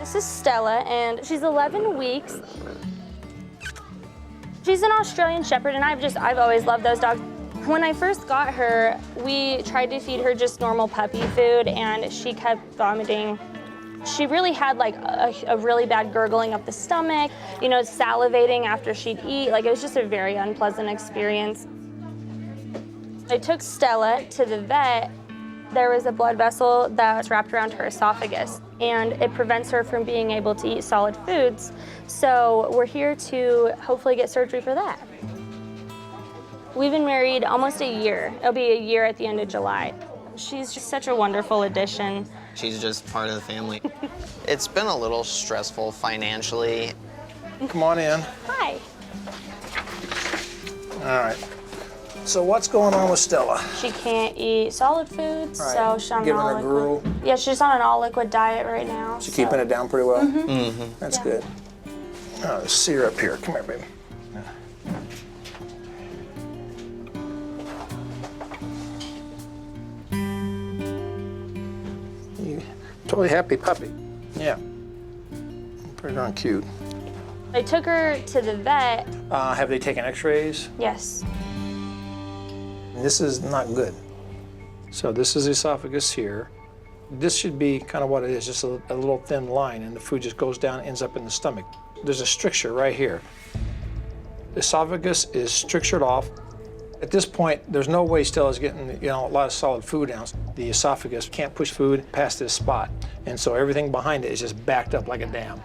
This is Stella, and she's 11 weeks. She's an Australian Shepherd, and I've always loved those dogs. When I first got her, we tried to feed her just normal puppy food, and she kept vomiting. She really had like a really bad gurgling up the stomach, you know, salivating after she'd eat. Like, it was just a very unpleasant experience. I took Stella to the vet. There was a blood vessel that was wrapped around her esophagus, and it prevents her from being able to eat solid foods. So we're here to hopefully get surgery for that. We've been married almost a year. It'll be a year at the end of July. She's just such a wonderful addition. She's just part of the family. It's been a little stressful financially. Come on in. Hi. All right. So what's going on with Stella? She can't eat solid foods, Right. so she's on an Giving her all-liquid. gruel? Yeah, she's on an all-liquid diet right now. She so. keeping it down pretty well? Mm-hmm. That's Yeah. good. Oh, let's see her up here. Come here, baby. You totally happy puppy. Yeah. Pretty darn cute. I took her to the vet. Have they taken x-rays? Yes. This is not good. So this is the esophagus here. This should be kind of what it is, just a little thin line, and the food just goes down, ends up in the stomach. There's a stricture right here. The esophagus is strictured off. At this point, there's no way Stella's getting, a lot of solid food down. The esophagus can't push food past this spot, and so everything behind it is just backed up like a dam.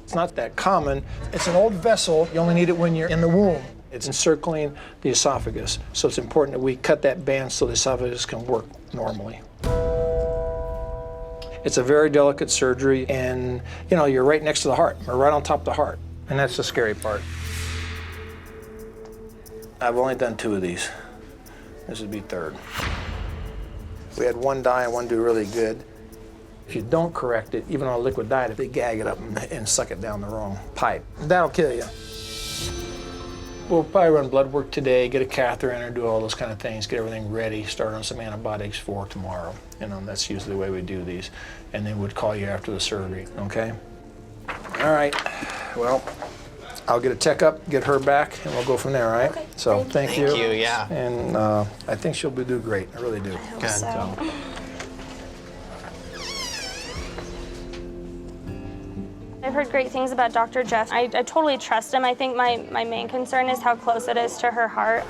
It's not that common. It's an old vessel. You only need it when you're in the womb. It's encircling the esophagus, so it's important that we cut that band so the esophagus can work normally. It's a very delicate surgery, and you're right next to the heart, or right on top of the heart, and that's the scary part. I've only done 2 of these. This would be 3rd. We had 1 die and 1 do really good. If you don't correct it, even on a liquid diet, if they gag it up and suck it down the wrong pipe, that'll kill you. We'll probably run blood work today, get a catheter in her, do all those kind of things, get everything ready, start on some antibiotics for tomorrow. That's usually the way we do these. And then we'd call you after the surgery, okay? All right, well, I'll get a checkup, get her back, and we'll go from there, all right? Okay, So thank you. Thank you, yeah. And I think she'll do great, I really do. I hope Good. so. I've heard great things about DR.JEFF. I totally trust him. I think my main concern is how close it is to her heart.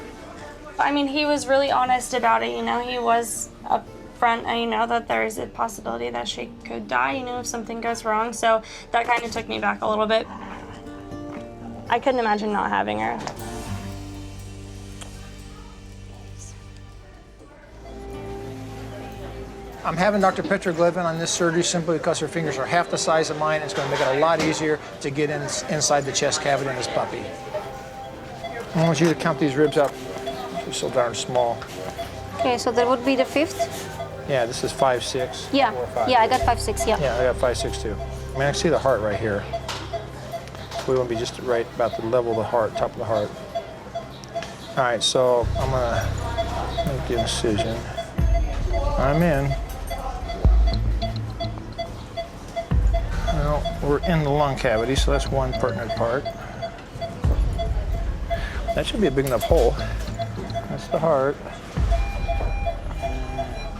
I mean, he was really honest about it, He was upfront, that there is a possibility that she could die, if something goes wrong. So that kind of took me back a little bit. I couldn't imagine not having her. I'm having Dr. Petroglevin on this surgery simply because her fingers are half the size of mine. It's going to make it a lot easier to get inside the chest cavity in this puppy. I want you to count these ribs up. They're so darn small. Okay, so that would be the 5th? Yeah, this is 5, 6. Yeah, 4, 5. yeah, I got 5, 6, yeah. Yeah, I got 5, 6 too. I can see the heart right here. We want to be just right about the level of the heart, top of the heart. All right, so I'm going to make the incision. I'm in. Well, we're in the lung cavity, so that's one pertinent part. That should be a big enough hole. That's the heart.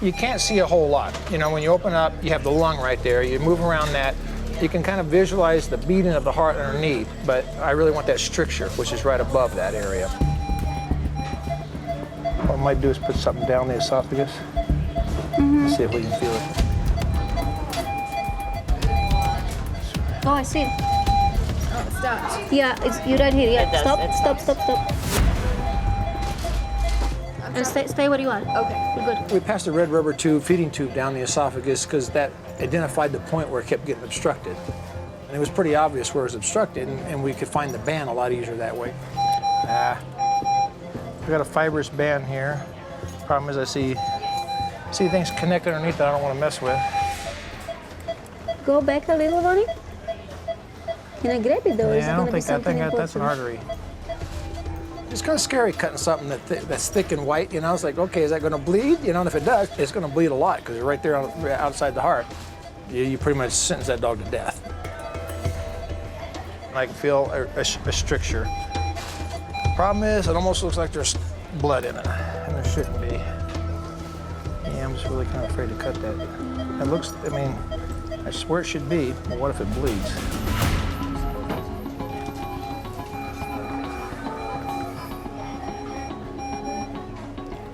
You can't see a whole lot. When you open up, you have the lung right there. You move around that. You can kind of visualize the beating of the heart underneath, but I really want that stricture, which is right above that area. What I might do is put something down the esophagus. Let's see if we can feel it. Oh, I see. Oh, it stopped. Yeah, you're right here. Yeah, It does, stop, it stop, stops. stop, stop. And stay where you are. Okay. We're good. We passed a red rubber tube, feeding tube down the esophagus because that identified the point where it kept getting obstructed. And it was pretty obvious where it was obstructed, and we could find the band a lot easier that way. We got a fibrous band here. Problem is I see things connected underneath that I don't want to mess with. Go back a little, Ronnie. Can I grab it though? Is it Yeah, I don't gonna be think that's an something artery. It's kind of scary cutting something that's thick and white. It's like, okay, is that going to bleed? And if it does, it's going to bleed a lot because you're right there outside the heart. You pretty much sentence that dog to death. and I can feel a stricture. Problem is, it almost looks like there's blood in it, and there shouldn't be. Yeah, I'm just really kind of afraid to cut that. It looks, I mean, I swear it should be, but what if it bleeds?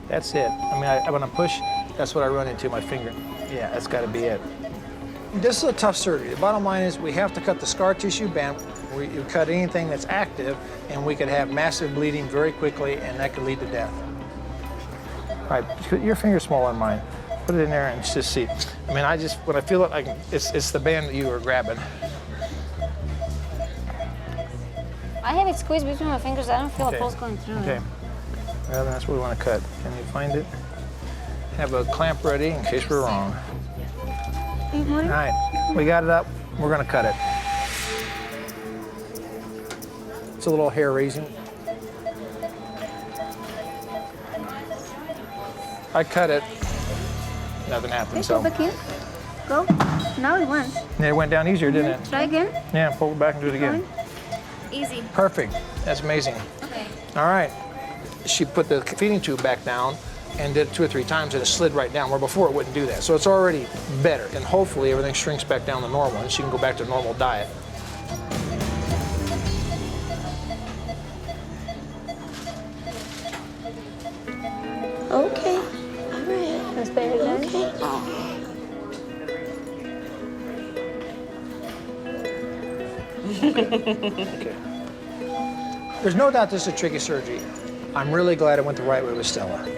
That's it. I mean, when I push, that's what I run into, my finger. Yeah, that's got to be it. This is a tough surgery. The bottom line is we have to cut the scar tissue band. You cut anything that's active, and we could have massive bleeding very quickly, and that could lead to death. All right, put your finger's smaller than mine. Put it in there and just see. I mean, when I feel it, it's the band that you were grabbing. I have it squeezed between my fingers. I don't feel Okay. a pulse going through Okay. it. Well, that's what we want to cut. Can you find it? Have a clamp ready in case we're wrong. All right, we got it up. We're going to cut it. It's a little hair raising. I cut it. Nothing happened. Okay, So go back in. Go. Now it went. yeah, it went down easier, didn't it? Try again. Yeah, pull it back and do it again. Easy. Perfect. That's amazing. Okay. All right. She put the feeding tube back down and did it 2 or 3 times, and it slid right down, where before it wouldn't do that. So it's already better, and hopefully everything shrinks back down to normal, and she can go back to normal diet. Okay. All right. That's very good. Okay. There's no doubt this is a tricky surgery. I'm really glad I went the right way with Stella.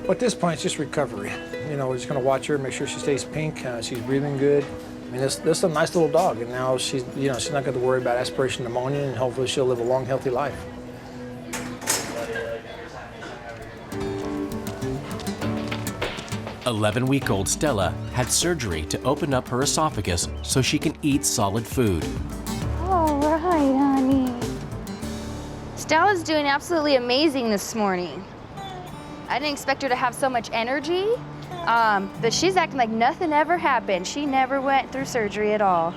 But at this point, it's just recovery. You know, we're just going to watch her, make sure she stays pink, she's breathing good. I mean, this is a nice little dog, and now she's not going to worry about aspiration pneumonia, and hopefully she'll live a long, healthy life. "11-week-old Stella had surgery to open up her esophagus so she can eat solid food. All right, honey. Stella's doing absolutely amazing this morning. I didn't expect her to have so much energy, but she's acting like nothing ever happened. She never went through surgery at all.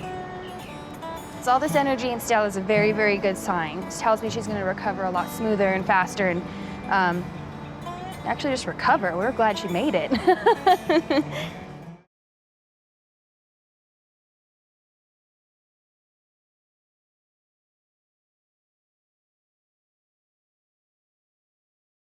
So all this energy in Stella is a very, very good sign. It tells me she's going to recover a lot smoother and faster, and actually just recover. We're glad she made it.